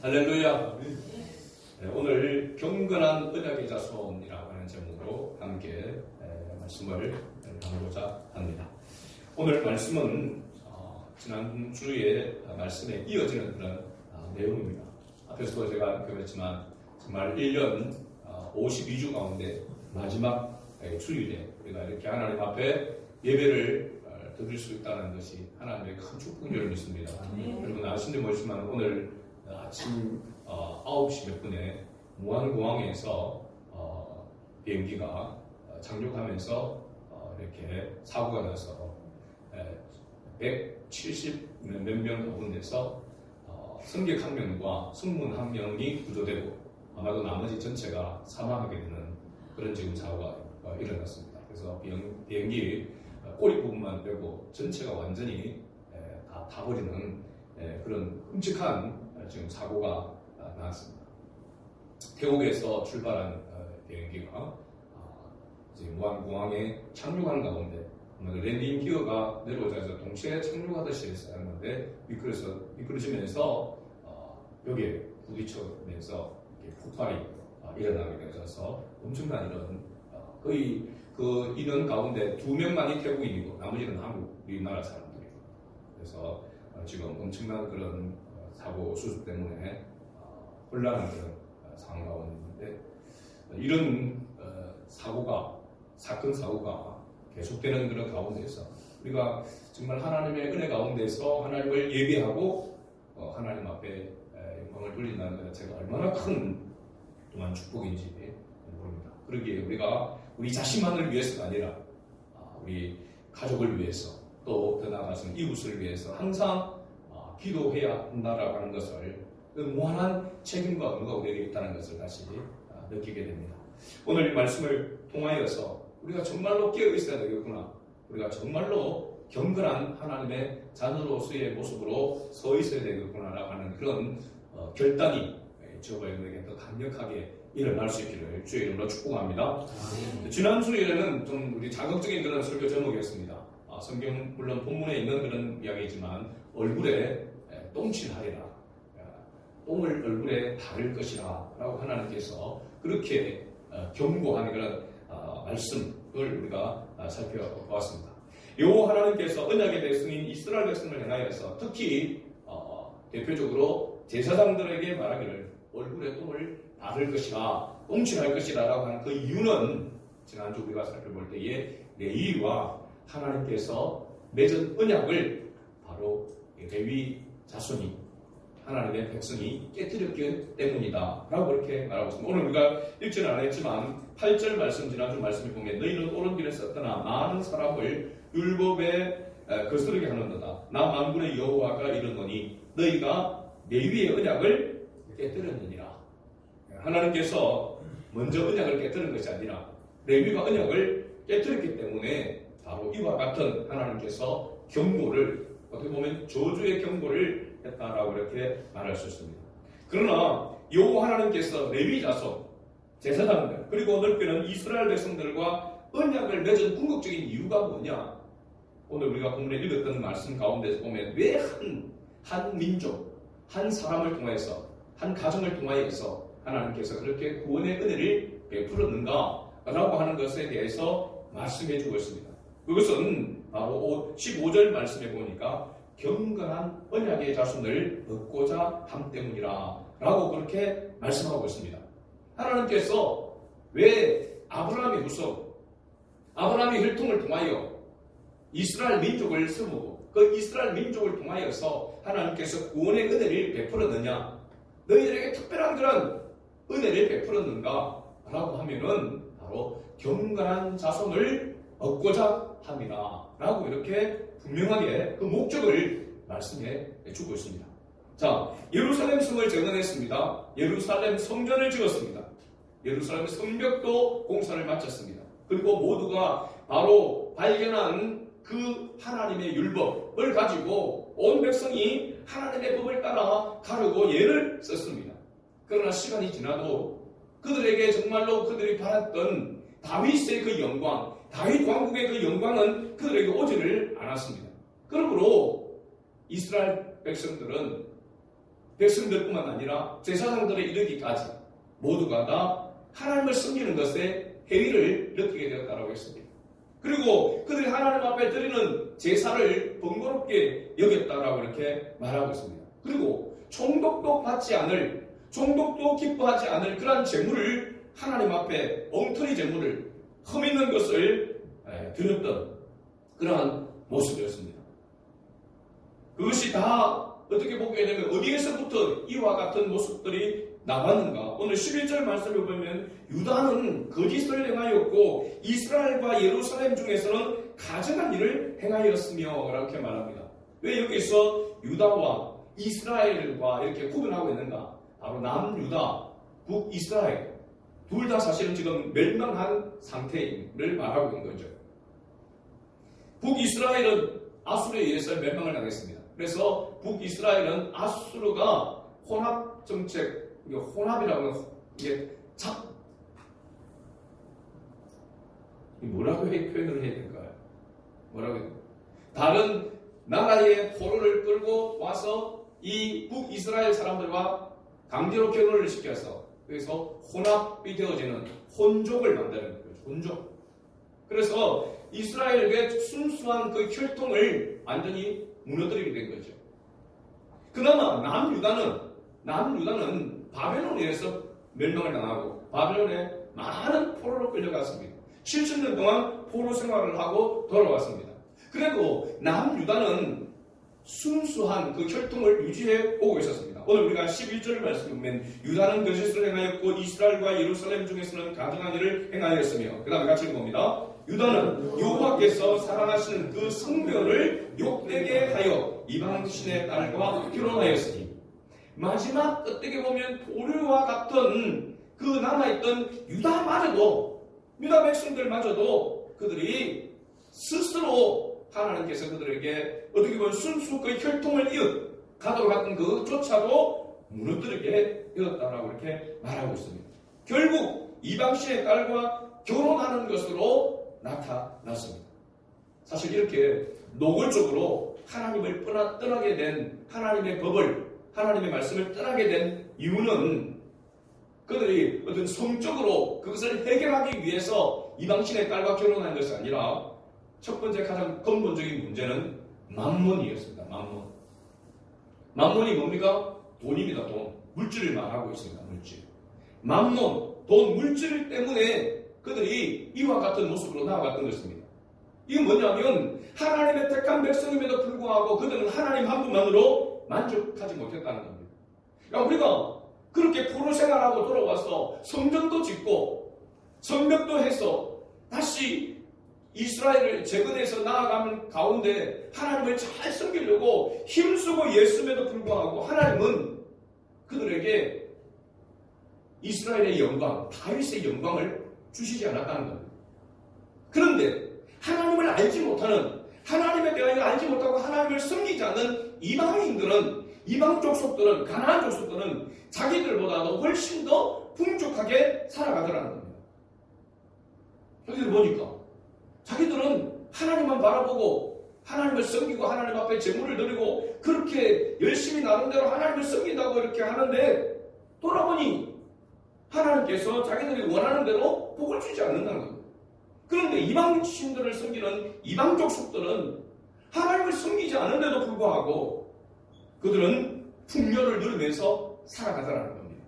할렐루야. 네, 오늘 경건한 언약의 자손이라고 하는 제목으로 함께 말씀을 나누고자 합니다. 오늘 말씀은 지난주의 말씀에 이어지는 그런 내용입니다. 앞에서도 제가 배웠지만 정말 1년 52주 가운데 마지막 주일에 우리가 이렇게 하나님 앞에 예배를 드릴 수 있다는 것이 하나님의 큰 축복인 줄 믿습니다. 여러분 아신지 모르지만 오늘 아침 9시 몇 분에 무안공항에서 비행기가 착륙하면서 이렇게 사고가 나서 170 몇 명 가운데서 승객 1명과 승무원 1명이 구조되고 아마도 나머지 전체가 사망하게 되는 그런 지금 사고가 일어났습니다. 그래서 비행기 꼬리 부분만 빼고 전체가 완전히 다 타버리는 그런 끔찍한 지금 사고가 나왔습니다. 태국에서 출발한 비행기가 이제 무안공항에 착륙하는 가운데 랜딩 기어가 내려오자마자 동시에 착륙하듯이 했었는데 미끄러지면서 벽에 부딪히면서 폭발이 일어나게 되어서 엄청난 이런 거의 그 인원 가운데 2명만이 태국인이고 나머지는 우리나라 사람들이고 그래서 지금 엄청난 그런 사고 수습 때문에 혼란한 그런 상황 가운데 이런 사건 사고가 계속되는 그런 가운데서 우리가 정말 하나님의 은혜 가운데서 하나님을 예배하고 하나님 앞에 영광을 돌린다는 것 자체가 얼마나 큰 또한 축복인지 모릅니다. 그러기에 우리가 우리 자신만을 위해서가 아니라 우리 가족을 위해서 또 더 나아가서는 이웃을 위해서 항상 기도해야 한다라고 하는 것을 무한한 책임과 의무가 우리에게 있다는 것을 다시 느끼게 됩니다. 오늘 이 말씀을 통하여서 우리가 정말로 깨어 있어야 되겠구나. 우리가 정말로 경건한 하나님의 자녀로서의 모습으로 서 있어야 되겠구나라고 하는 그런 결단이 저와 여러분에게 더 강력하게 일어날 수 있기를 주의 이름으로 축복합니다. 지난 주일에는 좀 우리 자극적인 그런 설교 제목이었습니다. 성경 물론 본문에 있는 그런 이야기이지만 얼굴에 똥칠하리라. 똥을 얼굴에 바를 것이라 라고 하나님께서 그렇게 경고하는 그런 말씀을 우리가 살펴보았습니다. 여호와 하나님께서 언약의 백성인 이스라엘 백성을 향하여서 특히 대표적으로 제사장들에게 말하기를 얼굴에 똥을 바를 것이라 똥칠할 것이라 라고 하는 그 이유는 지난주 우리가 살펴볼 때에 레위와 하나님께서 맺은 언약을 바로 레위 자손이 하나님의 백성이 깨뜨렸기 때문이다 라고 이렇게 말하고 있습니다. 오늘 우리가 읽지는 않았지만 8절 말씀 지난주 말씀을 보면 너희는 옳은 길에 섰더나 많은 사람을 율법에 거스르게 하는도다. 나 만군의 여호와가 이르노니 너희가 레위의 언약을 깨뜨렸느니라. 하나님께서 먼저 언약을 깨뜨린 것이 아니라 레위가 언약을 깨뜨렸기 때문에 바로 이와 같은 하나님께서 경고를 어떻게 보면 저주의 경고를 했다라고 이렇게 말할 수 있습니다. 그러나 여호와 하나님께서 레위 자손, 제사장들 그리고 넓게는 이스라엘 백성들과 언약을 맺은 궁극적인 이유가 뭐냐? 오늘 우리가 본문에 읽었던 말씀 가운데서 보면 왜 한 민족, 한 사람을 통해서 한 가정을 통하여서 하나님께서 그렇게 구원의 은혜를 베풀었는가? 라고 하는 것에 대해서 말씀해 주고 있습니다. 그것은 바로 15절 말씀에 보니까 경건한 언약의 자손을 얻고자 함 때문이라 라고 그렇게 말씀하고 있습니다. 하나님께서 왜 아브라함의 후손, 아브라함의 혈통을 통하여 이스라엘 민족을 세우고 그 이스라엘 민족을 통하여서 하나님께서 구원의 은혜를 베풀었느냐, 너희들에게 특별한 그런 은혜를 베풀었는가 라고 하면은 바로 경건한 자손을 얻고자 함이라 라고 이렇게 분명하게 그 목적을 말씀해 주고 있습니다. 자, 예루살렘 성을 재건했습니다. 예루살렘 성전을 지었습니다. 예루살렘 성벽도 공사를 마쳤습니다. 그리고 모두가 바로 발견한 그 하나님의 율법을 가지고 온 백성이 하나님의 법을 따라 가르고 예를 썼습니다. 그러나 시간이 지나도 그들에게 정말로 그들이 바랐던 다윗의 그 영광, 다윗 왕국의 그 영광은 그들에게 오지를 않았습니다. 그러므로 이스라엘 백성들은 백성들뿐만 아니라 제사장들에 이르기까지 모두가 다 하나님을 섬기는 것에 해의를 느끼게 되었다고 했습니다. 그리고 그들이 하나님 앞에 드리는 제사를 번거롭게 여겼다라고 이렇게 말하고 있습니다. 그리고 총독도 받지 않을, 총독도 기뻐하지 않을 그러한 제물을 하나님 앞에 엉터리 제물을 흠있는 것을 드렸던 그러한 모습이었습니다. 그것이 다 어떻게 보게 되면 어디에서부터 이와 같은 모습들이 나왔는가? 오늘 11절 말씀을 보면 유다는 거짓을 행하였고 이스라엘과 예루살렘 중에서는 가증한 일을 행하였으며 이렇게 말합니다. 왜 여기서 유다와 이스라엘과 이렇게 구분하고 있는가? 바로 남유다, 북이스라엘 둘 다 사실은 지금 멸망한 상태임을 말하고 있는 거죠. 북이스라엘은 아수르에 의해서 멸망을 당했습니다. 그래서 북이스라엘은 아수르가 혼합 정책, 혼합이라고 하면 이게 뭐라고 표현을 해야 될까요? 뭐라고 해야 될까요? 다른 나라의 포로를 끌고 와서 이 북이스라엘 사람들과 강제로 결혼을 시켜서 그래서 혼합이 되어지는 혼족을 만드는 거죠. 혼족. 그래서 이스라엘의 순수한 그 혈통을 완전히 무너뜨리게 된 거죠. 그나마 남유다는 바벨론에 의해서 멸망을 당하고 바벨론에 많은 포로로 끌려갔습니다. 70년 동안 포로 생활을 하고 돌아왔습니다. 그래도 남유다는 순수한 그 혈통을 유지해 오고 있었습니다. 오늘 우리가 11절 말씀을 보면 유다는 거짓을 행하였고 이스라엘과 예루살렘 중에서는 가증한 일을 행하였으며 그 다음에 같이 읽어봅니다. 유다는 여호와께서 사랑하시는 그 성별을 욕되게 하여 이방신의 딸과 결혼하였으니 마지막 어떻게 보면 포로와 같은 그 남아있던 유다 백성들마저도 그들이 스스로 하나님께서 그들에게 어떻게 보면 순수 그 혈통을 이은 가도록 하던 그조차도 무너뜨리게 되었다라고 이렇게 말하고 있습니다. 결국 이방신의 딸과 결혼하는 것으로 나타났습니다. 사실 이렇게 노골적으로 하나님을 떠나게 된 하나님의 법을, 하나님의 말씀을 떠나게 된 이유는 그들이 어떤 성적으로 그것을 해결하기 위해서 이방신의 딸과 결혼한 것이 아니라 첫 번째 가장 근본적인 문제는 만몬이었습니다. 만몬이 뭡니까? 돈입니다. 돈. 물질을 말하고 있습니다. 물질. 만몬, 돈, 물질 때문에 그들이 이와 같은 모습으로 나아갔던 것입니다. 이건 뭐냐면 하나님의 택한 백성임에도 불구하고 그들은 하나님 한 분만으로 만족하지 못했다는 겁니다. 그러니까 우리가 그렇게 포로 생활하고 돌아와서 성전도 짓고 성벽도 해서 다시 이스라엘을 재건해서 나아가는 가운데 하나님을 잘 섬기려고 힘쓰고 애씀에도 불구하고 하나님은 그들에게 이스라엘의 영광, 다윗의 영광을 주시지 않았다는 겁니다. 그런데 하나님을 알지 못하는, 하나님에 대하여 알지 못하고 하나님을 섬기지 않는 이방인들은, 이방 족속들은, 가나안 족속들은 자기들보다도 훨씬 더 풍족하게 살아가더라는 겁니다. 자기들 보니까 자기들은 하나님만 바라보고 하나님을 섬기고 하나님 앞에 제물을 드리고 그렇게 열심히 나름대로 하나님을 섬긴다고 이렇게 하는데 돌아보니 하나님께서 자기들이 원하는 대로 복을 주지 않는다는 겁니다. 그런데 이방신들을 섬기는 이방 족속들은 하나님을 섬기지 않는데도 불구하고 그들은 풍요를 누리면서 살아가더라는 겁니다.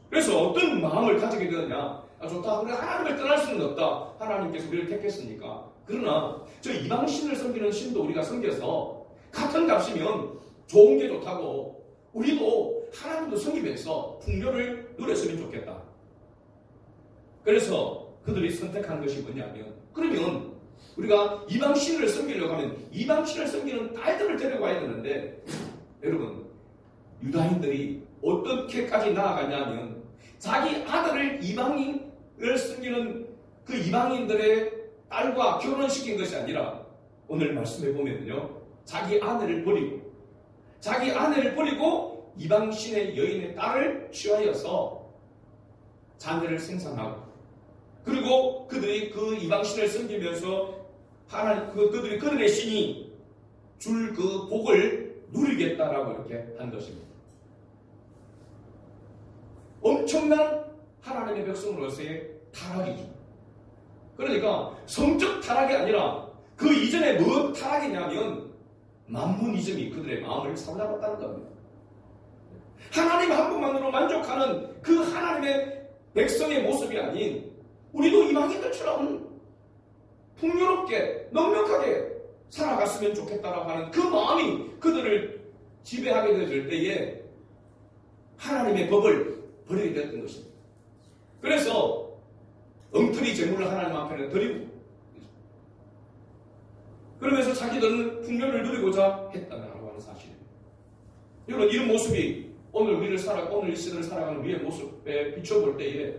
그래서 어떤 마음을 가지게 되느냐? 좋다. 우리가 하나님을 떠날 수는 없다. 하나님께서 우리를 택했으니까. 그러나 저 이방신을 섬기는 신도 우리가 섬겨서 같은 값이면 좋은 게 좋다고 우리도 하나님도 섬기면서 풍요를 누렸으면 좋겠다. 그래서 그들이 선택한 것이 뭐냐면 그러면 우리가 이방신을 섬기려고 하면 이방신을 섬기는 딸들을 데려와야 되는데 여러분 유다인들이 어떻게까지 나아가냐면 자기 아들을 이방인을 섬기는 그 이방인들의 딸과 결혼시킨 것이 아니라 오늘 말씀해 보면요 자기 아내를 버리고 이방신의 여인의 딸을 취하여서 자녀를 생산하고 그리고 그들이 그 이방신을 섬기면서 그들의 신이 줄 그 복을 누리겠다라고 이렇게 한 것입니다. 엄청난 하나님의 백성으로서의 타락이죠. 그러니까 성적 타락이 아니라 그 이전에 뭐 타락이냐면 만문이즘이 그들의 마음을 사로잡았다는 겁니다. 하나님 한 분만으로 만족하는 그 하나님의 백성의 모습이 아닌 우리도 이방인들처럼 풍요롭게 넉넉하게 살아갔으면 좋겠다라고 하는 그 마음이 그들을 지배하게 되어질 때에 하나님의 법을 버리게 됐던 것입니다. 그래서 엉터리 재물을 하나님 앞에는 드리고 그러면서 자기들은 풍요를 누리고자 했다라고 하는 사실입니다. 여러분, 이런 모습이 오늘 이 시대를 살아가는 우리의 모습에 비춰볼 때에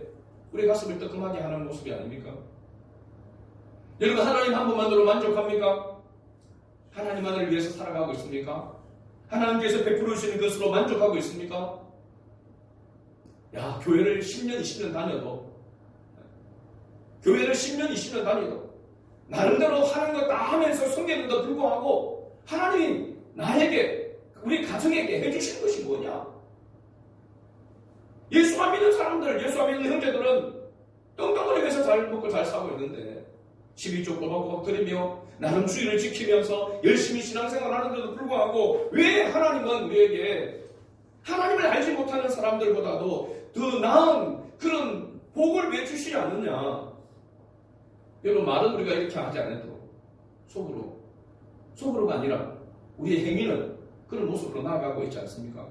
우리 가슴을 뜨끔하게 하는 모습이 아닙니까? 여러분, 하나님 한 분만으로 만족합니까? 하나님만을 위해서 살아가고 있습니까? 하나님께서 베풀어 주시는 것으로 만족하고 있습니까? 교회를 10년, 20년 다녀도 나름대로 하는 것 다 하면서 섬기는데도 불구하고 하나님이 나에게, 우리 가정에게 해주시는 것이 뭐냐? 예수 안 믿는 사람들, 예수 안 믿는 형제들은 떵떵거리면서 잘 먹고 잘 살고 있는데 12조 꼬박꼬박 드리며 나름 주의를 지키면서 열심히 신앙생활 하는데도 불구하고 왜 하나님은 우리에게 하나님을 알지 못하는 사람들보다도 더 나은 그런 복을 왜 주시지 않느냐? 여러분, 말은 우리가 이렇게 하지 않아도 속으로가 아니라 우리의 행위는 그런 모습으로 나아가고 있지 않습니까?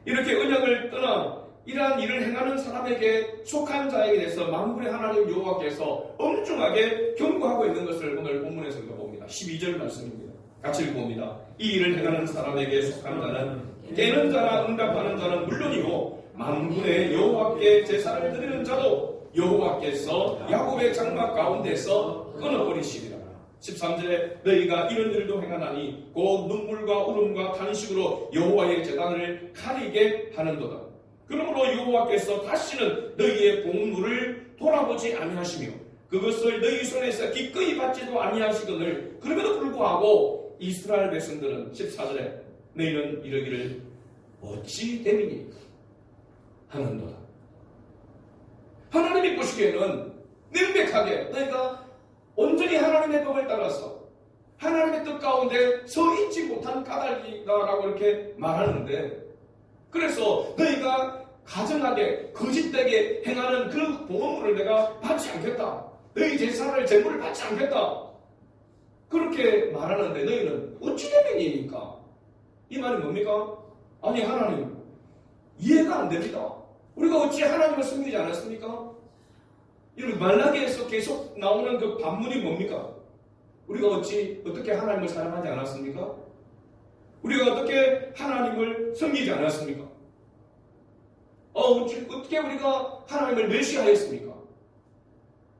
이렇게 언약을 떠나 이러한 일을 행하는 사람에게 속한 자에게 대해서 만군의 하나님 여호와께서 엄중하게 경고하고 있는 것을 오늘 본문에서 우리가 봅니다. 12절 말씀입니다. 같이 읽어봅니다. 이 일을 행하는 사람에게 속한 자는 깨는 자나 응답하는 자는 물론이고 만군의 여호와께 제사를 드리는 자도 여호와께서 야곱의 장막 가운데서 끊어버리시리라. 13절에 너희가 이런 일도 행하나니 곧 눈물과 울음과 탄식으로 여호와의 제단을 가리게 하는도다. 그러므로 여호와께서 다시는 너희의 공물을 돌아보지 아니하시며 그것을 너희 손에서 기꺼이 받지도 아니하시거늘 그럼에도 불구하고 이스라엘 백성들은 14절에 너희는 이러기를 어찌 됨이니 하는도다. 하나님이 보시기에는 명백하게 너희가 온전히 하나님의 법을 따라서 하나님의 뜻 가운데 서 있지 못한 까닭이다라고 이렇게 말하는데, 그래서 너희가 가증하게 거짓되게 행하는 그 보험을 내가 받지 않겠다, 너희 제물을 받지 않겠다, 그렇게 말하는데 너희는 어찌 되면이니까? 이 말이 뭡니까? 아니, 하나님 이해가 안 됩니다. 우리가 어찌 하나님을 섬기지 않았습니까? 이런 말라기에서 계속 나오는 그 반문이 뭡니까? 우리가 어떻게 하나님을 사랑하지 않았습니까? 우리가 어떻게 하나님을 섬기지 않았습니까? 어떻게 우리가 하나님을 멸시하였습니까?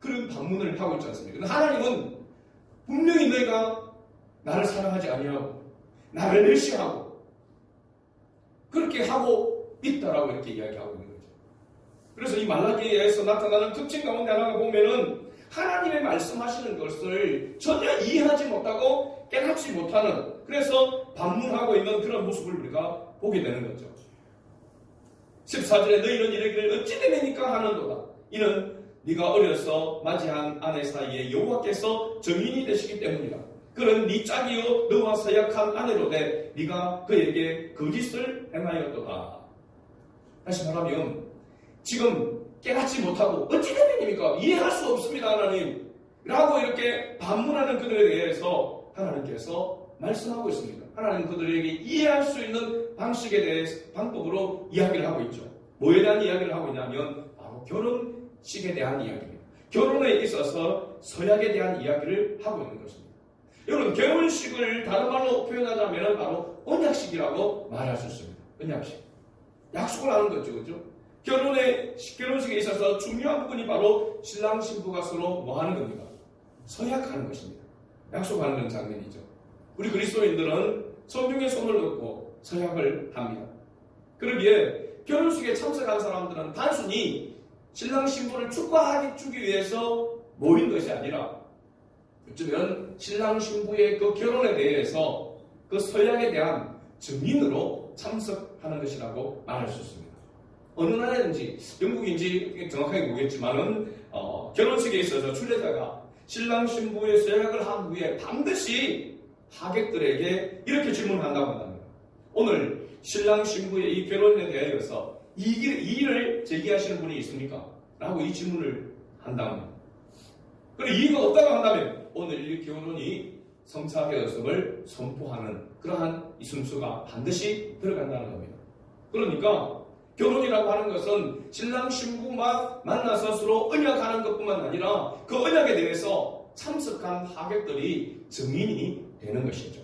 그런 반문을 하고 있지 않습니까? 하나님은 분명히 너희가 나를 사랑하지 아니하고 나를 멸시하고 그렇게 하고 있다라고 이렇게 이야기하고 있는 거죠. 그래서 이 말라기에서 나타나는 특징 가운데 하나가 보면은 하나님의 말씀하시는 것을 전혀 이해하지 못하고 깨닫지 못하는, 그래서 반문하고 있는 그런 모습을 우리가 보게 되는 거죠. 14절에 너희는 이르기를 어찌 되매니까 하는도다. 이는 네가 어려서 맞이한 아내 사이에 여호와께서 증인이 되시기 때문이다. 그는 네 짝이요 너와 서약한 아내로 돼 네가 그에게 거짓을 행하였도다. 다시 말하면 지금 깨닫지 못하고 어찌 되면입니까? 이해할 수 없습니다, 하나님 라고 이렇게 반문하는 그들에 대해서 하나님께서 말씀하고 있습니다. 하나님은 그들에게 이해할 수 있는 방식에 대해서 방법으로 이야기를 하고 있죠. 뭐에 대한 이야기를 하고 있냐면 바로 결혼식에 대한 이야기입니다. 결혼에 있어서 서약에 대한 이야기를 하고 있는 것입니다. 여러분, 결혼식을 다른 말로 표현하자면 바로 언약식이라고 말할 수 있습니다. 언약식, 약속을 하는 거죠, 그렇죠? 결혼식에 있어서 중요한 부분이 바로 신랑 신부가 서로 뭐 하는 겁니까? 서약하는 것입니다. 약속하는 장면이죠. 우리 그리스도인들은 성중에 손을 넣고 서약을 합니다. 그러기에 결혼식에 참석한 사람들은 단순히 신랑 신부를 축하해주기 위해서 모인 것이 아니라 어쩌면 신랑 신부의 그 결혼에 대해서 그 서약에 대한 증인으로 참석하는 것이라고 말할 수 있습니다. 어느 나라인지 영국인지 정확하게 모르겠지만은 결혼식에 있어서 출례자가 신랑 신부의 서약을 한 후에 반드시 하객들에게 이렇게 질문한다고 한답니다. 오늘 신랑 신부의 이 결혼에 대하여서 이의를 제기하시는 분이 있습니까? 라고 이 질문을 한다면, 그리고 이의가 없다고 한다면 오늘 이 결혼이 성사되었음을 선포하는 그러한 이 순서가 반드시 들어간다는 겁니다. 그러니까 결혼이라고 하는 것은 신랑 신부만 만나서 서로 언약하는 것뿐만 아니라 그 언약에 대해서 참석한 하객들이 증인이 되는 것이죠.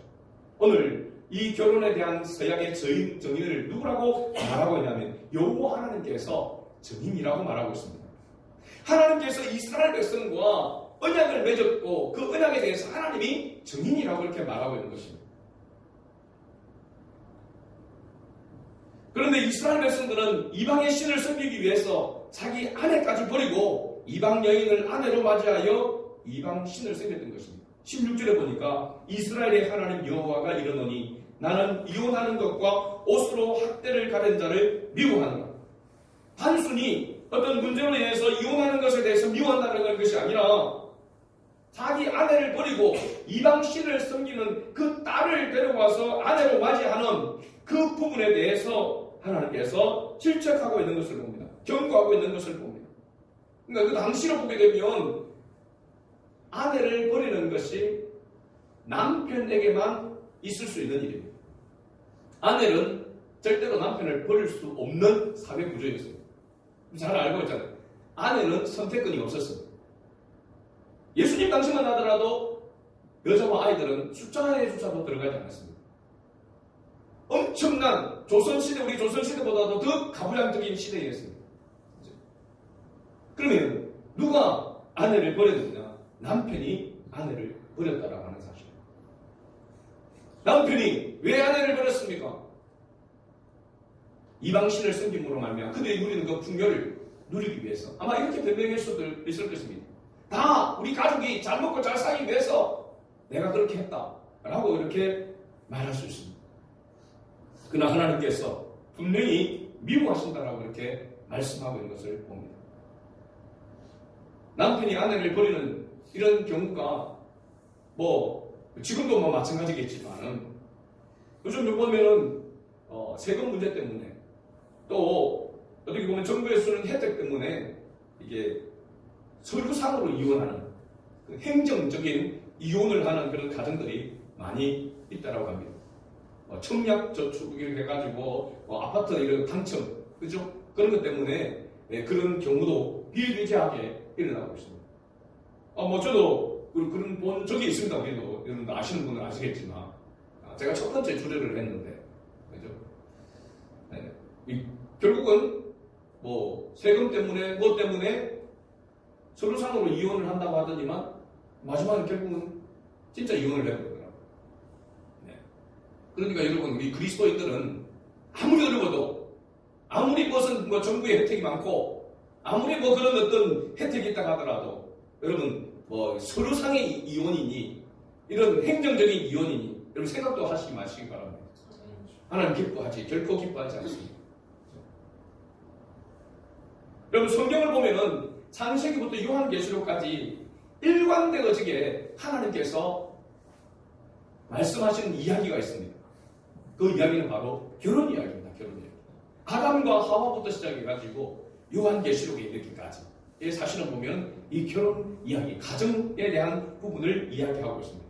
오늘 이 결혼에 대한 서약의 증인을 누구라고 말하고 있냐면 여호와 하나님께서 증인이라고 말하고 있습니다. 하나님께서 이스라엘 백성과 언약을 맺었고 그 언약에 대해서 하나님이 증인이라고 이렇게 말하고 있는 것입니다. 그런데 이스라엘 백성들은 이방의 신을 섬기기 위해서 자기 아내까지 버리고 이방 여인을 아내로 맞이하여 이방 신을 섬겼던 것입니다. 16절에 보니까 이스라엘의 하나님 여호와가 이르노니 나는 이혼하는 것과 옷으로 학대를 가른 자를 미워하노라. 단순히 어떤 문제로 인해서 이혼하는 것에 대해서 미워한다는 것이 아니라 자기 아내를 버리고 이방 신을 섬기는 그 딸을 데려와서 아내로 맞이하는 그 부분에 대해서 하나님께서 질책하고 있는 것을 봅니다. 경고하고 있는 것을 봅니다. 그러니까 그 당시로 보게 되면 아내를 버리는 것이 남편에게만 있을 수 있는 일입니다. 아내는 절대로 남편을 버릴 수 없는 사회 구조였습니다. 잘 알고 있잖아요. 아내는 선택권이 없었습니다. 예수님 당시만 하더라도 여자와 아이들은 숫자 안에 숫자도 들어가지 않았습니다. 엄청난 조선시대, 우리 조선시대보다도 더 가부장적인 시대였습니다. 그러면 누가 아내를 버렸느냐? 남편이 아내를 버렸다라고 하는 사실. 남편이 왜 아내를 버렸습니까? 이방신을 섬김으로 말미암아 그들이 누리는 그 풍요를 누리기 위해서. 아마 이렇게 변명할 수도 있을 것입니다. 다 우리 가족이 잘 먹고 잘 살기 위해서 내가 그렇게 했다라고 이렇게 말할 수 있습니다. 그러나 하나님께서 분명히 미워하신다라고 이렇게 말씀하고 있는 것을 봅니다. 남편이 아내를 버리는 이런 경우가 지금도 마찬가지겠지만은 요즘 보면은 세금 문제 때문에 또 어떻게 보면 정부에서 주는 혜택 때문에 이게 서류상으로 이혼하는 그 행정적인 이혼을 하는 그런 가정들이 많이 있다라고 합니다. 청약 저축 이렇게 해가지고 아파트 이런 당첨, 그죠? 그런 것 때문에 그런 경우도 비일비재하게 일어나고 있습니다. 저도 그런 본 적이 있습니다. 우리도 여러분들 아시는 분은 아시겠지만 제가 첫 번째 주례를 했는데, 그죠? 결국은 세금 때문에 때문에 서류상으로 이혼을 한다고 하더니만 마지막에 결국은 진짜 이혼을 해버리더라고요. 그러니까 여러분, 우리 그리스도인들은 아무리 어려워도, 아무리 무슨 정부의 혜택이 많고, 아무리 그런 어떤 혜택이 있다고 하더라도, 여러분, 서류상의 이혼이니, 이런 행정적인 이혼이니, 여러분 생각도 하시지 마시기 바랍니다. 하나님 결코 기뻐하지 않습니다. 여러분, 성경을 보면은 창세기부터 요한계시록까지 일관되어지게 하나님께서 말씀하시는 이야기가 있습니다. 그 이야기는 바로 결혼 이야기입니다. 결혼 이야기. 아담과 하와부터 시작해가지고 요한계시록에 이르기까지. 사실은 보면 이 결혼 이야기, 가정에 대한 부분을 이야기하고 있습니다.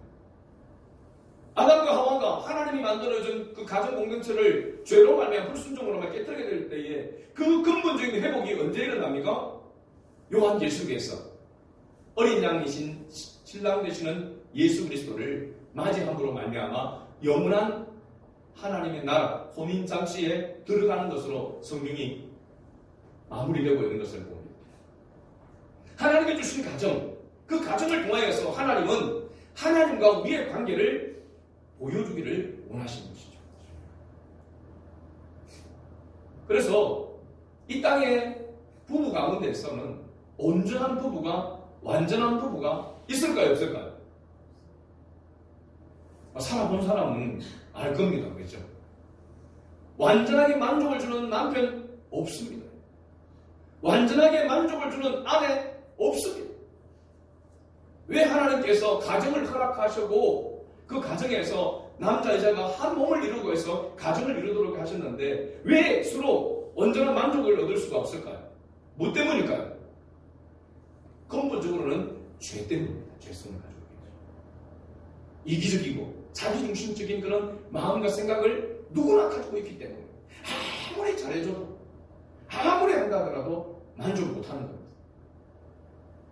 아담과 하와가 하나님이 만들어준 그 가정 공동체를 죄로 말미암아 불순종으로만 깨뜨리게 될 때에 그 근본적인 회복이 언제 일어납니까? 요한계시록에서 어린 양이신 신랑 되시는 예수 그리스도를 맞이함으로 말미암아 영원한 하나님의 나라 혼인 잔치에 들어가는 것으로 성경이 마무리되고 있는 것을 봅니다. 하나님이 주신 가정, 그 가정을 통하여서 하나님은 하나님과 우리의 관계를 보여주기를 원하시는 것이죠. 그래서 이 땅의 부부 가운데서는 온전한 부부가, 완전한 부부가 있을까요, 없을까요? 살아본 사람은 알 겁니다. 그렇죠? 완전하게 만족을 주는 남편 없습니다. 완전하게 만족을 주는 아내 없습니다. 왜 하나님께서 가정을 허락하시고 그 가정에서 남자 여자가 한 몸을 이루고 해서 가정을 이루도록 하셨는데 왜 서로 온전한 만족을 얻을 수가 없을까요? 뭐 때문일까요? 근본적으로는 죄 때문입니다. 죄성을 가지고 있죠. 이기적이고 자기중심적인 그런 마음과 생각을 누구나 가지고 있기 때문에 아무리 잘해줘도 아무리 한다 하더라도 만족 못하는 겁니다.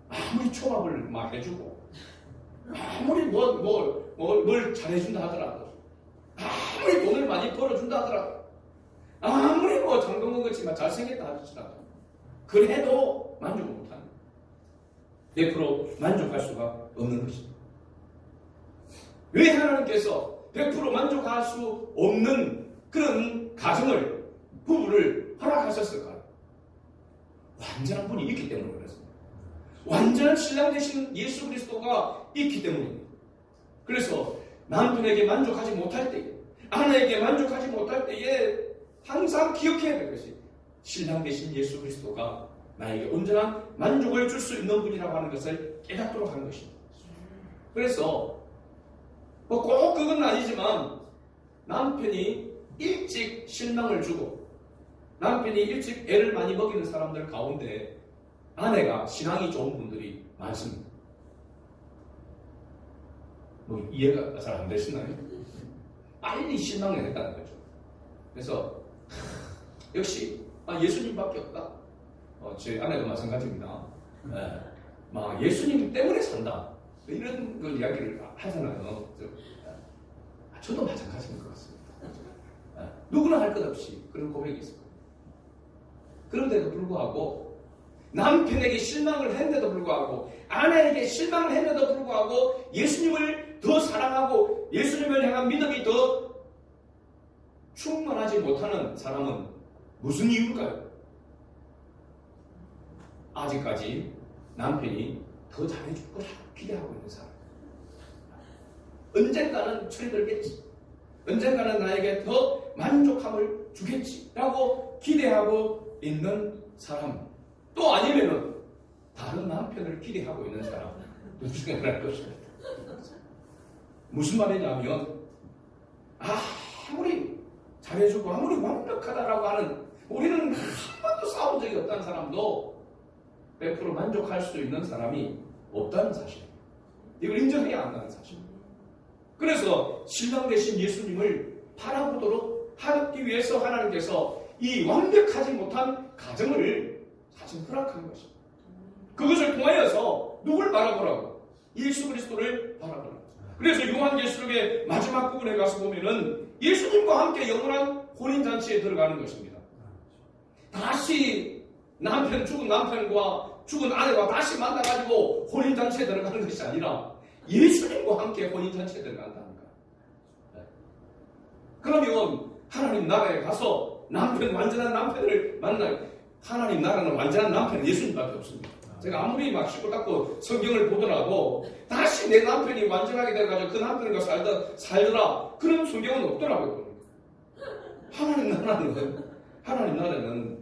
아무리 초밥을 막 해주고 아무리 뭘 잘해준다 하더라도 아무리 돈을 많이 벌어준다 하더라도 아무리 장동건 같지만 잘생겼다 하더라도 그래도 만족을 못하는 거예요. 100% 만족할 수가 없는 것입니다. 왜 하나님께서 100% 만족할 수 없는 그런 가정을 부부를 허락하셨을까요? 완전한 분이 있기 때문에 그렇습니다. 완전한 신랑 되신 예수 그리스도가 있기 때문입니다. 그래서 남편에게 만족하지 못할 때, 아내에게 만족하지 못할 때에 항상 기억해야 될 것이 신랑 되신 예수 그리스도가 나에게 온전한 만족을 줄 수 있는 분이라고 하는 것을 깨닫도록 하는 것입니다. 그래서 꼭 그건 아니지만 남편이 일찍 신랑을 주고 남편이 일찍 애를 많이 먹이는 사람들 가운데 아내가 신앙이 좋은 분들이 많습니다. 이해가 잘 안 되시나요? 빨리 신랑을 했다는 거죠. 그래서 역시 예수님밖에 없다. 제 아내도 마찬가지입니다. 예수님 때문에 산다. 이런 걸 이야기를 하잖아요. 저도 마찬가지인 것 같습니다. 누구나 할 것 없이 그런 고백이 있을 거예요. 그런데도 불구하고 남편에게 실망을 했는데도 불구하고 아내에게 실망을 했는데도 불구하고 예수님을 더 사랑하고 예수님을 향한 믿음이 더 충만하지 못하는 사람은 무슨 이유일까요? 아직까지 남편이 더 잘해줄 거라 기대하고 있는 사람. 언젠가는 철들겠지. 언젠가는 나에게 더 만족함을 주겠지. 라고 기대하고 있는 사람. 또 아니면은 다른 남편을 기대하고 있는 사람. 누구가 할 것입니다. 무슨 말이냐면 아무리 잘해주고 아무리 완벽하다라고 하는 우리는 한 번도 싸운 적이 없다는 사람도 100% 만족할 수 있는 사람이 없다는 사실입니다. 이걸 인정해야 한다는 사실입니다. 그래서 신랑 되신 예수님을 바라보도록 하기 위해서 하나님께서 이 완벽하지 못한 가정을 사실 허락한 것입니다. 그것을 통하여서 누굴 바라보라고? 예수 그리스도를 바라보라고. 그래서 요한계시록의 마지막 부분에 가서 보면은 예수님과 함께 영원한 혼인잔치에 들어가는 것입니다. 다시 죽은 남편과 죽은 아내와 다시 만나가지고 혼인잔치에 들어가는 것이 아니라 예수님과 함께 혼인잔치에 들어간다니까. 그러면 하나님 나라에 가서 완전한 남편을 만날 하나님 나라는 완전한 남편은 예수님밖에 없습니다. 제가 아무리 막 시골 닦고 성경을 보더라도 다시 내 남편이 완전하게 돼가지고 그 남편과 살더라 그런 성경은 없더라고요. 하나님 나라는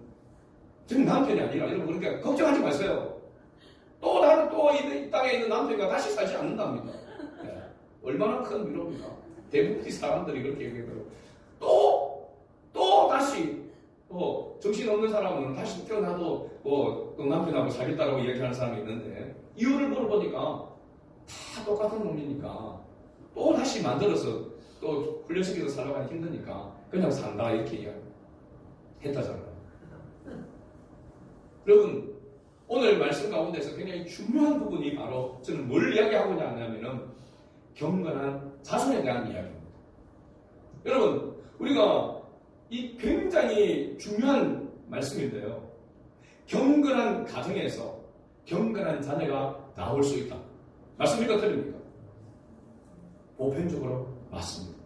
지금 남편이 아니라 여러분 그러니까 걱정하지 마세요. 또 이 땅에 있는 남편과 다시 살지 않는답니다. 네. 얼마나 큰 위로입니까? 대부분의 사람들이 그렇게 얘기하더라고요. 또 다시 정신없는 사람은 다시 태어나도 그 남편하고 살겠다라고 얘기하는 사람이 있는데 이유를 물어보니까 다 똑같은 놈이니까 또 다시 만들어서 또 훈련시켜서 살아가기 힘드니까 그냥 산다 이렇게 이야기했다잖아요. 여러분 오늘 말씀 가운데서 굉장히 중요한 부분이 바로 저는 뭘 이야기하고자 하냐면은 경건한 자손에 대한 이야기입니다. 여러분 우리가 이 굉장히 중요한 말씀인데요. 경건한 가정에서 경건한 자녀가 나올 수 있다. 맞습니까? 틀립니까? 보편적으로 맞습니다.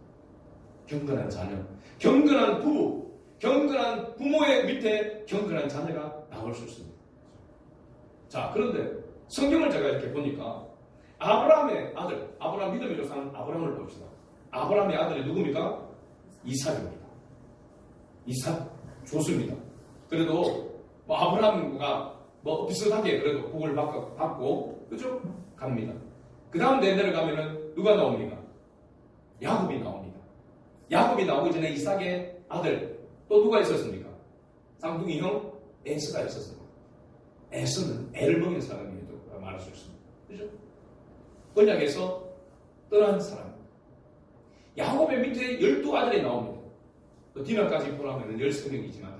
경건한 자녀, 경건한 부부, 경건한 부모의 밑에 경건한 자녀가 나올 수 있습니다. 자, 그런데 성경을 제가 이렇게 보니까 아브라함의 아들, 아브라함 믿음의 조상 아브라함을 봅시다. 아브라함의 아들이 누굽니까? 이삭입니다. 이삭 좋습니다. 그래도 뭐 아브라함과 뭐 비슷하게 그래도 복을 받고 그죠? 갑니다. 그 다음 내려가면은 누가 나옵니까? 야곱이 나옵니다. 야곱이 나오기 전에 이삭의 아들 또 누가 있었습니까? 쌍둥이 형 에서가 있었습니다. 에서는 애를 먹인 사람이라고 말할 수 있습니다. 그죠? 언약에서 떠난 사람. 야곱의 밑에 12아들이 나옵니다. 또 디나까지 포함하면 13명이지만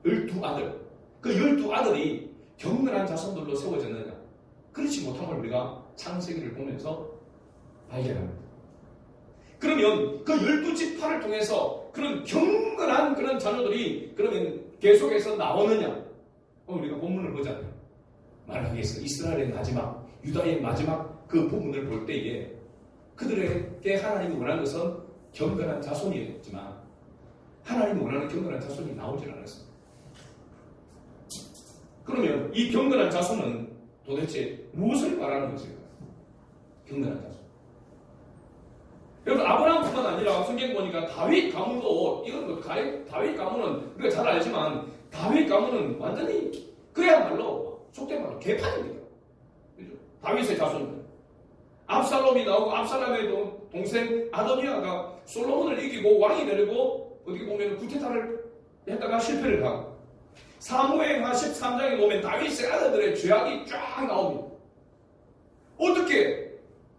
12아들. 그 12아들이 경건한 자손들로 세워졌느냐? 그렇지 못함을 우리가 창세기를 보면서 발견합니다. 그러면 그 12지파를 통해서 그런 경건한 그런 자녀들이 그러면 계속해서 나오느냐? 우리가 본문을 보자면 말하겠어. 이스라엘의 마지막, 유다의 마지막 그 부분을 볼 때에 그들에게 하나님이 원하는 것은 경건한 자손이었지만 하나님이 원하는 경건한 자손이 나오질 않았습니다. 그러면 이 경건한 자손은 도대체 무엇을 말하는 것일까요? 경건한 자손. 여러분 아브라함뿐만 아니라 성경 보니까 다윗 가문도 이건 뭐 다윗 가문은 우리가 잘 알지만 다윗 가문은 완전히 그야말로 속된 말로 개판입니다. 그죠? 다윗의 자손들. 압살롬이 나오고 압살롬의 동생 아도니아가 솔로몬을 이기고 왕이 되려고 어떻게 보면 구테타를 했다가 실패를 하고 사무엘하 13장에 보면 다윗의 아들들의 죄악이 쫙 나옵니다. 어떻게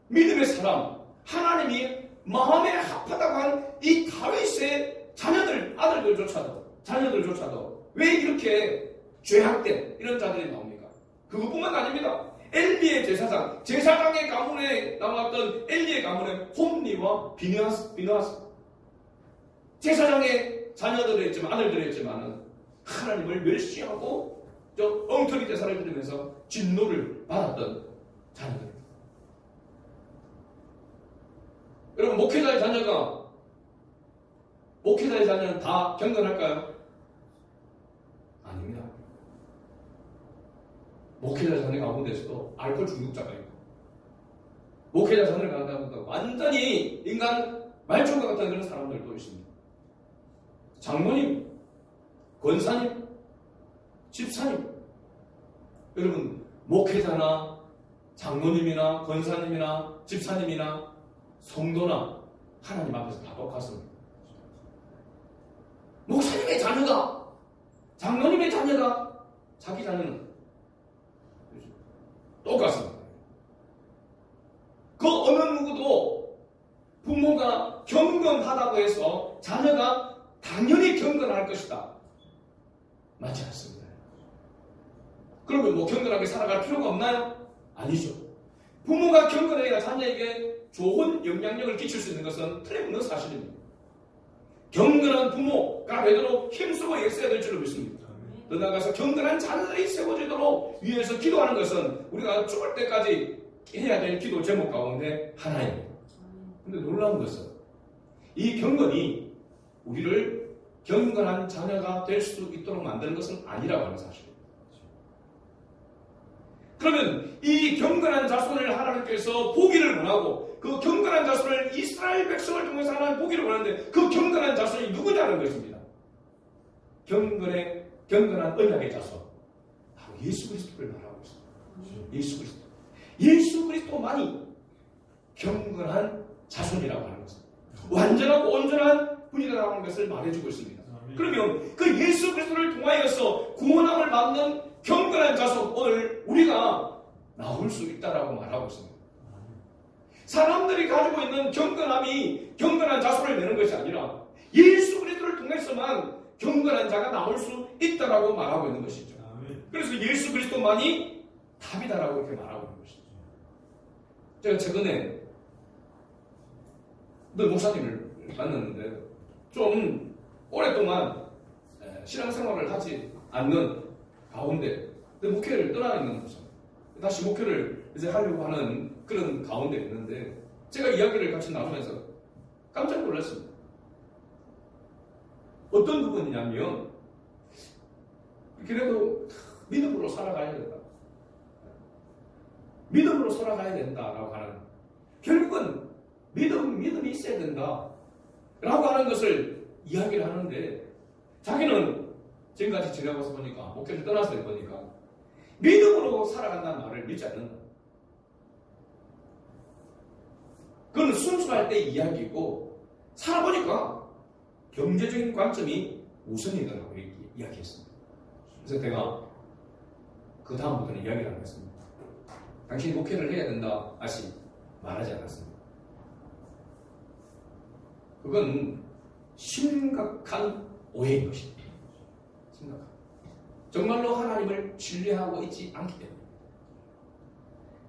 믿음의 사람 하나님이 마음에 합하다고 한 이 다윗의 자녀들조차도 왜 이렇게 죄악된 이런 자들이 나옵니까? 그것뿐만 아닙니다. 엘리의 제사장의 가문에 나왔던 엘리의 가문에 홈리와 비느하스 제사장의 자녀들이었지만 아들들이었지만은 하나님을 멸시하고 엉터리 제사를 드리면서 진노를 받았던 자녀들. 여러분 목회자의 자녀는 다 경건할까요? 아닙니다. 목회자 자녀 가운데서도 알코올 중독자가 있고 목회자 자녀 가운데서도 완전히 인간 말종과 같은 그런 사람들도 있습니다. 장모님, 권사님, 집사님. 여러분 목회자나 장모님이나 권사님이나 집사님이나 성도나 하나님 앞에서 다 똑같습니다. 목사님의 자녀가 장로님의 자녀가 자기 자녀는 똑같습니다. 그 어느 누구도 부모가 경건하다고 해서 자녀가 당연히 경건할 것이다. 맞지 않습니다. 그러면 뭐 경건하게 살아갈 필요가 없나요? 아니죠. 부모가 경건해야 자녀에게 좋은 영향력을 끼칠 수 있는 것은 틀림없는 사실입니다. 경건한 부모가 되도록 힘쓰고 애써야 될 줄로 믿습니다. 더 나아가서 경건한 자녀들이 세워지도록 위해서 기도하는 것은 우리가 죽을 때까지 해야 될 기도 제목 가운데 하나입니다. 그런데 놀라운 것은 이 경건이 우리를 경건한 자녀가 될 수 있도록 만드는 것은 아니라고 하는 사실입니다. 그러면 이 경건한 자손을 하나님께서 보기를 원하고 그 경건한 자손을 이스라엘 백성을 통해서 하나님 보기를 원하는데 그 경건한 자손이 누구냐는 것입니다. 경건한 언약의 자손. 바로 예수 그리스도를 말하고 있습니다. 예수 그리스도만이 경건한 자손이라고 하는 것입니다. 완전하고 온전한 분이라고 하는 것을 말해주고 있습니다. 그러면 그 예수 그리스도를 통하여서 구원함을 받는 경건한 자손 오늘 우리가 나올 수 있다라고 말하고 있습니다. 사람들이 가지고 있는 경건함이 경건한 자손을 내는 것이 아니라 예수 그리스도를 통해서만 경건한 자가 나올 수 있다라고 말하고 있는 것이죠. 그래서 예수 그리스도만이 답이다라고 이렇게 말하고 있는 것이죠. 제가 최근에 목사님을 만났는데 좀 오랫동안 신앙생활을 하지 않는 가운데 목회를 떠나 있는 목사. 다시 목회를 이제 하려고 하는 그런 가운데 있는데 제가 이야기를 같이 나누면서 깜짝 놀랐습니다. 어떤 부분이냐면 그래도 믿음으로 살아가야 된다. 믿음으로 살아가야 된다라고 하는 결국은 믿음이 있어야 된다 라고 하는 것을 이야기를 하는데 자기는 지금까지 지내고서 보니까, 목회를 떠나서 보니까 믿음으로 살아간다는 말을 믿지 않는다. 그건 순수할 때 이야기고, 살아보니까 경제적인 관점이 우선이더라고 이야기했습니다. 그래서 제가 그 다음부터는 이야기를 안 했습니다. 당신이 목회를 해야 된다 다시 말하지 않았습니다. 그건 심각한 오해인 것입니다. 심각한. 정말로 하나님을 신뢰하고 있지 않기 때문에.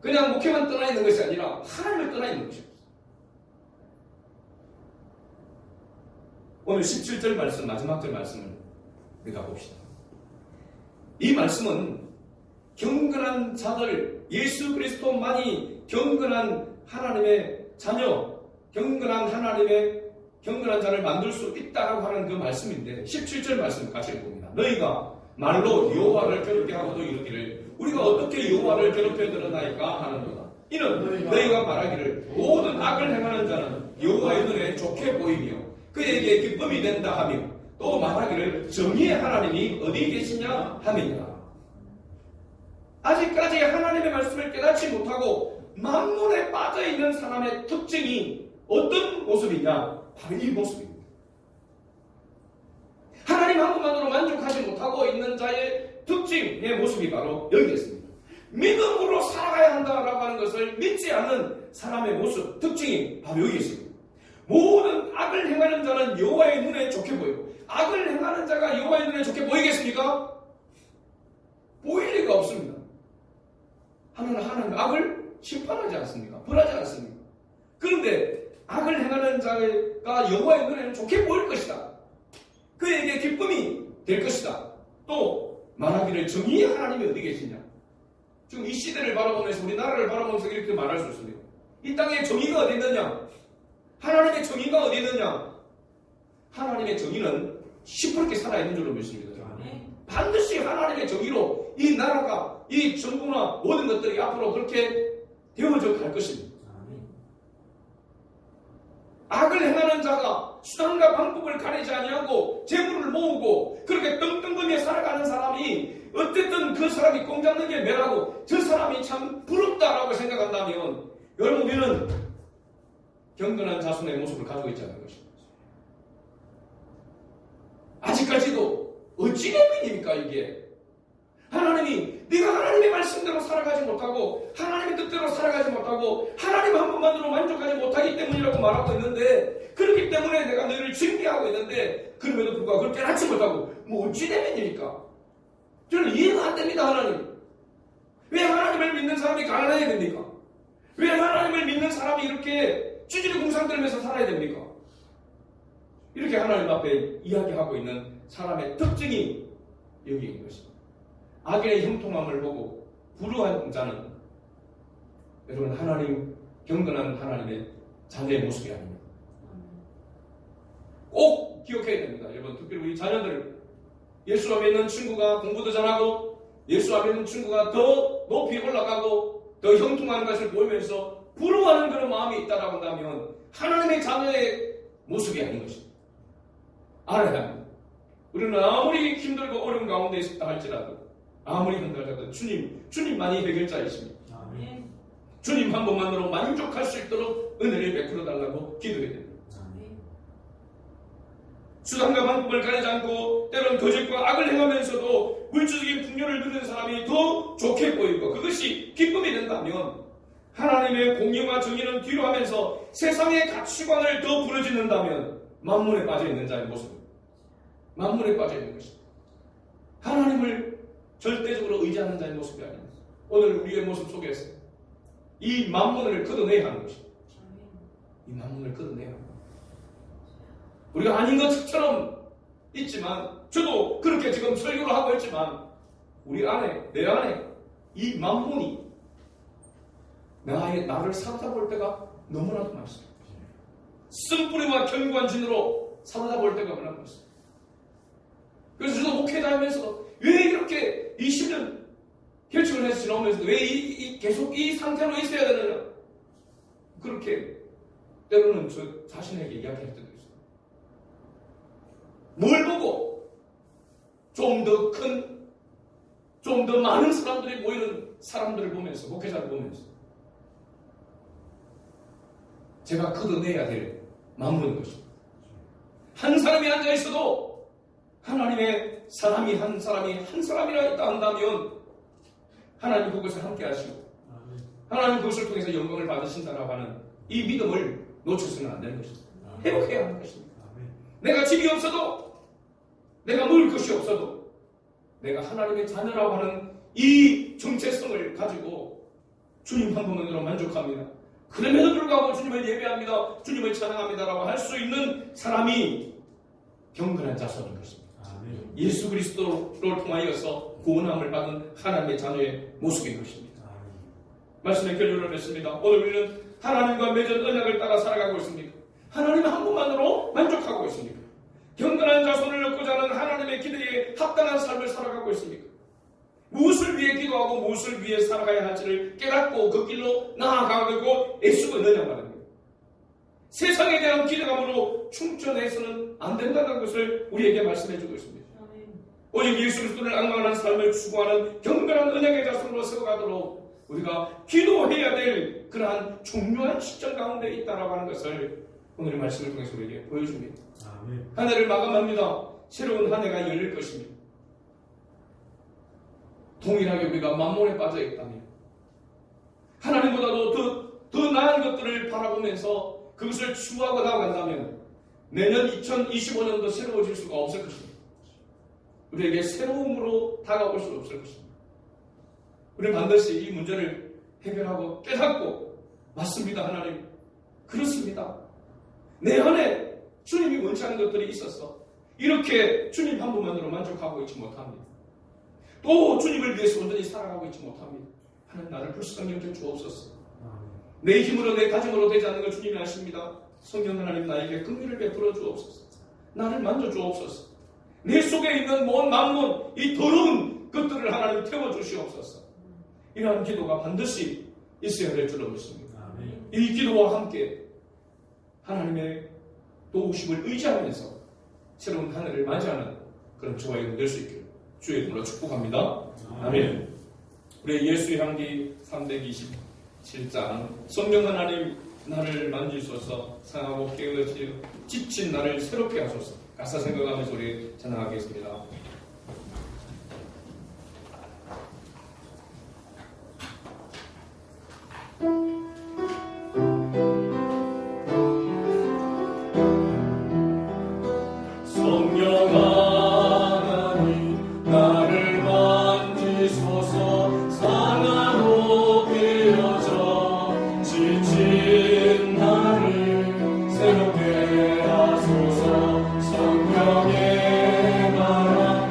그냥 목회만 떠나 있는 것이 아니라 하나님을 떠나 있는 것입니다. 오늘 17절 말씀, 마지막 절 말씀을 우리가 봅시다. 이 말씀은 경건한 자들, 예수 그리스도만이 경건한 하나님의 자녀, 경건한 자를 만들 수 있다라고 하는 그 말씀인데, 17절 말씀 같이 봅니다. 너희가 말로 여호와를 괴롭게 하고도 이르기를 우리가 어떻게 여호와를 괴롭혀 드러나이까 하는도다. 이는 너희가 말하기를 모든 악을 행하는 자는 여호와의 눈에 좋게 보이며 그에게 기쁨이 된다 하며, 또 말하기를 정의의 하나님이 어디 계시냐 함이니라. 아직까지 하나님의 말씀을 깨닫지 못하고 만문에 빠져있는 사람의 특징이 어떤 모습이냐? 바로 이 모습입니다. 하나님 한 분만으로 만족하지 못하고 있는 자의 특징의 모습이 바로 여기 있습니다. 믿음으로 살아가야 한다라고 하는 것을 믿지 않는 사람의 모습, 특징이 바로 여기 있습니다. 모든 악을 행하는 자는 여호와의 눈에 좋게 보이고, 악을 행하는 자가 여호와의 눈에 좋게 보이겠습니까? 보일 리가 없습니다. 하나님 악을 심판하지 않습니까? 벌하지 않습니까? 그런데 악을 행하는 자가 여호와의 눈에는 좋게 보일 것이다. 그에게 기쁨이 될 것이다. 또 말하기를 정의의 하나님이 어디 계시냐? 지금 이 시대를 바라보면서, 우리나라를 바라보면서 이렇게 말할 수 있습니다. 이 땅에 정의가 어디 있느냐? 하나님의 정의가 어디 있느냐? 하나님의 정의는 시퍼렇게 살아있는 줄로 믿습니다. 반드시 하나님의 정의로 이 나라가, 이 정부나 모든 것들이 앞으로 그렇게 되어져 갈 것입니다. 악을 행하는 자가 수단과 방법을 가리지 아니하고 재물을 모으고 그렇게 떵떵거며 살아가는 사람이, 어쨌든 그 사람이 공 잡는 게 매라고 저 사람이 참 부럽다라고 생각한다면, 여러분 우리는 경건한 자손의 모습을 가지고 있지 않은 것입니다. 아직까지도 어찌 되면입니까 이게? 하나님이 네가 하나님의 말씀대로 살아가지 못하고 하나님의 뜻대로 살아가지 못하고 하나님 한 분만으로 만족하지 못하기 때문이라고 말하고 있는데, 그렇기 때문에 내가 너희를 징계하고 있는데, 그럼에도 불구하고 그걸 깨닫지 못하고 뭐 어찌 되면입니까? 저는 이해가 안 됩니다. 하나님 왜 하나님을 믿는 사람이 가난해야 됩니까? 왜 하나님을 믿는 사람이 이렇게 찌질이 궁상 들면서 살아야 됩니까? 이렇게 하나님 앞에 이야기하고 있는 사람의 특징이 여기 있는 것입니다. 악의 형통함을 보고 불우한 자는, 여러분 하나님, 경건한 하나님의 자녀의 모습이 아닙니다. 꼭 기억해야 됩니다. 여러분 특별히 우리 자녀들, 예수 안에 있는 친구가 공부도 잘하고 예수 안에 있는 친구가 더 높이 올라가고 더 형통한 것을 보이면서 부러워하는 그런 마음이 있다라고 한다면 하나님의 자녀의 모습이 아닌 것입니다. 알아야 합니다. 우리는 아무리 힘들고 어려운 가운데 있다 할지라도, 아무리 힘들어도 주님만이 해결자이십니다. 아멘. 주님 한 분만으로 만족할 수 있도록 은혜를 베풀어 달라고 기도해야 됩니다. 아멘. 수단과 방법을 가리지 않고 때론 거짓과 악을 행하면서도 물질적인 풍요를 누리는 사람이 더 좋게 보이고 그것이 기쁨이 된다면, 하나님의 공의와 정의는 뒤로 하면서 세상의 가치관을 더 부러진다면 만문에 빠져있는 자의 모습입니다. 만문에 빠져있는 것입니다. 하나님을 절대적으로 의지하는 자의 모습이 아닙니다. 오늘 우리의 모습 속에서 이 만문을 걷어내야 하는 것입니다. 이 만문을 걷어내야 합니다. 우리가 아닌 것처럼 있지만, 저도 그렇게 지금 설교를 하고 있지만, 우리 안에, 내 안에 이 만문이 나를 사로잡을 때가 너무나도 많습니다. 쓴뿌리와 견고한 진으로 사로잡을 때가 너무나 많습니다. 그래서 저도 목회 다니면서 왜 이렇게 20년 결정을 해서 지나오면서 왜 계속 이 상태로 있어야 되느냐, 그렇게 때로는 저 자신에게 이야기할 때도 있어요. 뭘 보고 좀 더 큰, 좀 더 많은 사람들이 모이는 사람들을 보면서, 목회자를 보면서 제가 걷어내야 될 마음은 것입니다. 한 사람이 앉아 있어도 하나님의 사람이 한 사람이라 있다 한다면 하나님 그것을 함께 하시고 하나님 그것을 통해서 영광을 받으신다라고 하는 이 믿음을 놓쳐서는 안 되는 것입니다. 회복해야 하는 것입니다. 내가 집이 없어도, 내가 먹을 것이 없어도 내가 하나님의 자녀라고 하는 이 정체성을 가지고 주님 한 분만으로 만족합니다. 그럼에도 불구하고 주님을 예배합니다, 주님을 찬양합니다라고 할 수 있는 사람이 경건한 자손인 것입니다. 예수 그리스도를 통하여서 구원함을 받은 하나님의 자녀의 모습인 것입니다. 말씀의 결론을 맺습니다. 오늘 우리는 하나님과 맺은 언약을 따라 살아가고 있습니까? 하나님 한 분만으로 만족하고 있습니까? 경건한 자손을 얻고자 하는 하나님의 기대에 합당한 삶을 살아가고 있습니까? 무엇을 위해 기도하고 무엇을 위해 살아가야 할지를 깨닫고 그 길로 나아가고 애쓰고 있느냐 말입니다. 세상에 대한 기대감으로 충천해서는 안 된다는 것을 우리에게 말씀해주고 있습니다. 오직 예수 그리스도를 앙망하는 삶을 추구하는 경건한 언약의 자손으로 세워가도록 우리가 기도해야 될 그러한 중요한 시점 가운데 있다라고 하는 것을 오늘의 말씀을 통해서 우리에게 보여줍니다. 한 해를 마감합니다. 새로운 한 해가 열릴 것입니다. 동일하게 우리가 만몬에 빠져 있다면 하나님보다도 더 나은 것들을 바라보면서 그것을 추구하고 나아간다면 내년 2025년도 새로워질 수가 없을 것입니다. 우리에게 새로움으로 다가올 수 없을 것입니다. 우리는 반드시 이 문제를 해결하고 깨닫고 맞습니다. 하나님 그렇습니다. 내 안에 주님이 원치 않는 것들이 있어서 이렇게 주님 한 분만으로 만족하고 있지 못합니다. 또 주님을 위해서 온전히 살아가고 있지 못합니다. 하나님 나를 불쌍히 여겨 주옵소서. 내 힘으로 내 다짐으로 되지 않는 걸 주님이 아십니다. 성령 하나님 나에게 긍휼을 베풀어 주옵소서. 나를 만져 주옵소서. 내 속에 있는 먼 만몬 이 더러운 것들을 하나님 태워 주시옵소서. 이러한 기도가 반드시 있어야 될 줄로 믿습니다. 이 기도와 함께 하나님의 도우심을 의지하면서 새로운 한 해를 맞이하는 그런 저와 여러분 될 수 있기를 주의 이름으로 축복합니다. 아멘. 우리 예수의 향기 327장 성령 하나님 나를 만지소서 상하고 깨어지어 지친 나를 새롭게 하소서. 가사 생각하면서 우리 찬양하겠습니다. 새롭게 하소서. 성령의 바람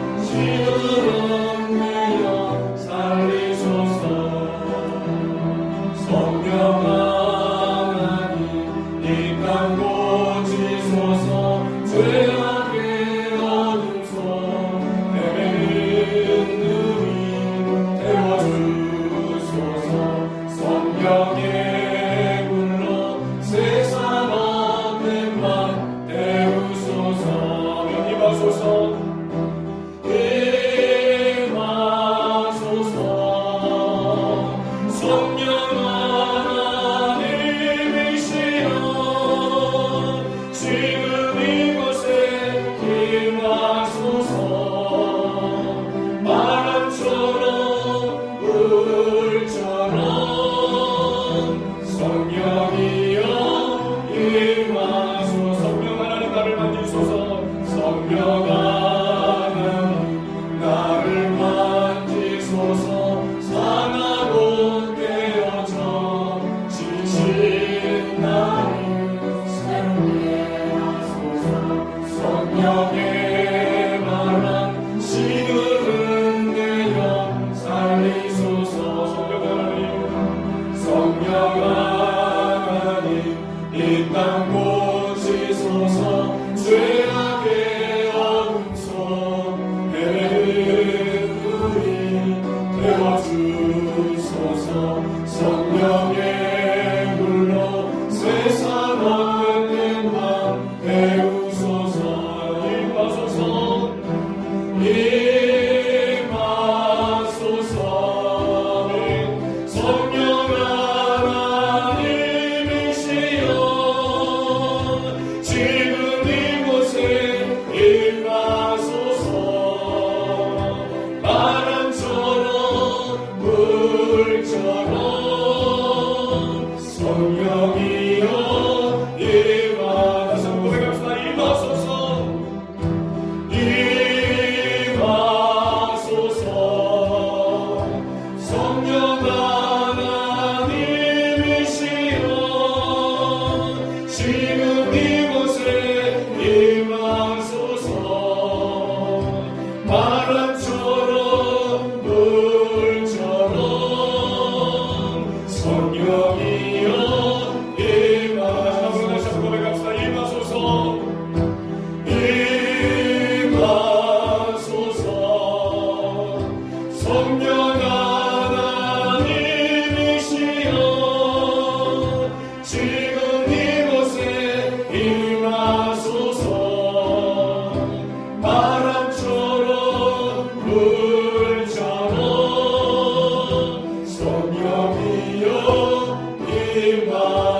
성령 하나님이시여 지금 이곳에 임하소서. 바람처럼 물처럼 성령이여 임하소서.